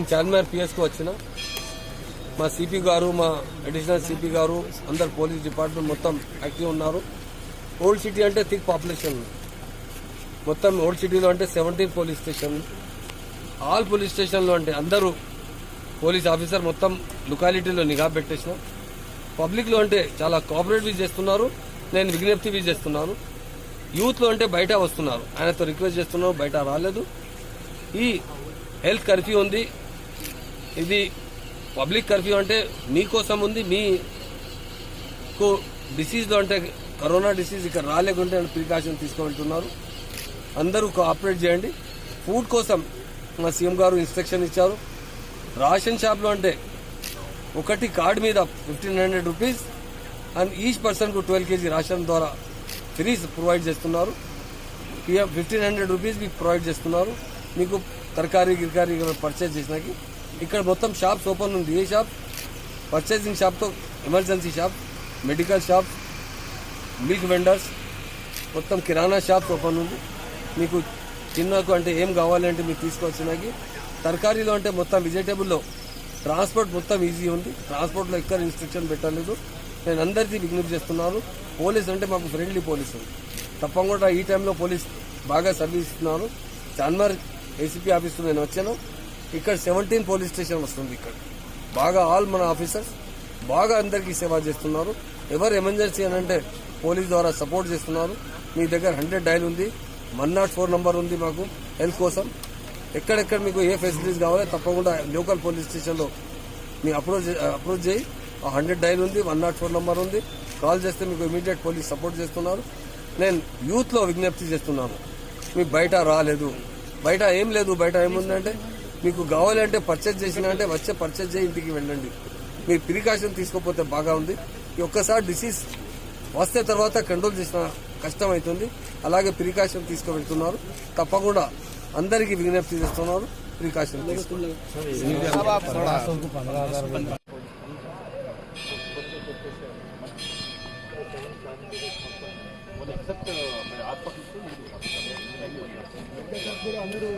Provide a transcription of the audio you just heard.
చార్మినార్ పిఎస్కు వచ్చిన మా సిపి గారు, మా అడిషనల్ సిపి గారు, అందరు పోలీస్ డిపార్ట్మెంట్ మొత్తం యాక్టివ్ ఉన్నారు. ఓల్డ్ సిటీ అంటే థిక్ పాపులేషన్ మొత్తం. ఓల్డ్ సిటీలో అంటే 17 పోలీస్ స్టేషన్, ఆల్ పోలీస్ స్టేషన్లో అంటే అందరూ పోలీస్ ఆఫీసర్ మొత్తం లొకాలిటీలో నిఘా పెట్టేసిన. పబ్లిక్లో అంటే చాలా కోఆపరేటివ్ చేస్తున్నారు. నేను విజ్ఞప్తి చేస్తున్నాను. యూత్లో అంటే బయట వస్తున్నారు, ఆయనతో రిక్వెస్ట్ చేస్తున్నారు, బయట రాలేదు. ఈ హెల్త్ కర్ఫ్యూ ఉంది, ఇది పబ్లిక్ కర్ఫ్యూ అంటే మీకోసం ఉంది. మీకు డిసీజ్లో అంటే కరోనా డిసీజ్ ఇక్కడ రాలేకుంటే ప్రికాషన్ తీసుకువెళ్తున్నారు. అందరూ కోఆపరేట్ చేయండి. ఫుడ్ కోసం మా సీఎం గారు ఇన్స్ట్రక్షన్ ఇచ్చారు. రేషన్ షాప్లో అంటే ఒకటి కార్డు మీద 1500 రూపీస్ అండ్ ఈచ్ పర్సన్కు 12 kg రేషన్ ద్వారా ఫ్రీ ప్రొవైడ్ చేస్తున్నారు. 1500 రూపీస్ మీకు ప్రొవైడ్ చేస్తున్నారు. మీకు తరకారీ గిరకారీ పర్చేజ్ చేసినాకి ఇక్కడ మొత్తం షాప్స్ ఓపెన్ ఉంది. ఏ షాప్? పర్చేసింగ్ షాప్తో emergency shop, medical shop, milk vendors, మొత్తం కిరాణా షాప్స్ ఓపెన్ ఉంది. మీకు తిన్నకు అంటే ఏం కావాలంటే మీకు తీసుకొచ్చినాకి. తరకారీలో అంటే మొత్తం వెజిటేబుల్లో ట్రాన్స్పోర్ట్ మొత్తం ఈజీ ఉంది. ట్రాన్స్పోర్ట్లో ఎక్కడ ఇన్స్ట్రక్షన్ పెట్టలేదు. నేను అందరికీ విజ్ఞప్తి చేస్తున్నాను. పోలీస్ అంటే మాకు ఫ్రెండ్లీ పోలీస్ ఉంది. తప్పకుండా ఈ టైంలో పోలీస్ బాగా సర్వీస్ ఇస్తున్నారు. చార్మినార్ ఏసీపీ ఆఫీస్లో నేను వచ్చాను. ఇక్కడ 17 పోలీస్ స్టేషన్ వస్తుంది. ఇక్కడ బాగా ఆల్ మన ఆఫీసర్స్ బాగా అందరికీ సేవ చేస్తున్నారు. ఎవరు ఎమర్జెన్సీ అని అంటే పోలీస్ ద్వారా సపోర్ట్ చేస్తున్నారు. మీ దగ్గర 100 డైల్ ఉంది, 104 నంబర్ ఉంది మాకు హెల్త్ కోసం. ఎక్కడెక్కడ మీకు ఏ ఫెసిలిటీస్ కావాలో తప్పకుండా లోకల్ పోలీస్ స్టేషన్లో మీ అప్రోచ్ చేయి. 100 డైల్ ఉంది, 104 నంబర్ ఉంది. కాల్ చేస్తే మీకు ఇమీడియట్ పోలీస్ సపోర్ట్ చేస్తున్నారు. నేను యూత్లో విజ్ఞప్తి చేస్తున్నాను, మీకు బయట రాలేదు, బయట ఏం లేదు. బయట ఏముందంటే మీకు కావాలంటే పర్చేజ్ చేసినా అంటే వచ్చే పర్చేజ్ చేసి ఇంటికి వెళ్ళండి. మీరు ప్రికాషన్ తీసుకోకపోతే బాగా ఉంది. ఒక్కసారి డిసీజ్ వస్తే తర్వాత కంట్రోల్ చేసిన కష్టం అవుతుంది. అలాగే ప్రికాషన్ తీసుకువెళ్తున్నారు. తప్పకుండా అందరికీ విజ్ఞప్తి చేస్తున్నారు, ప్రికాషన్ తీసుకున్నారు. అందరూ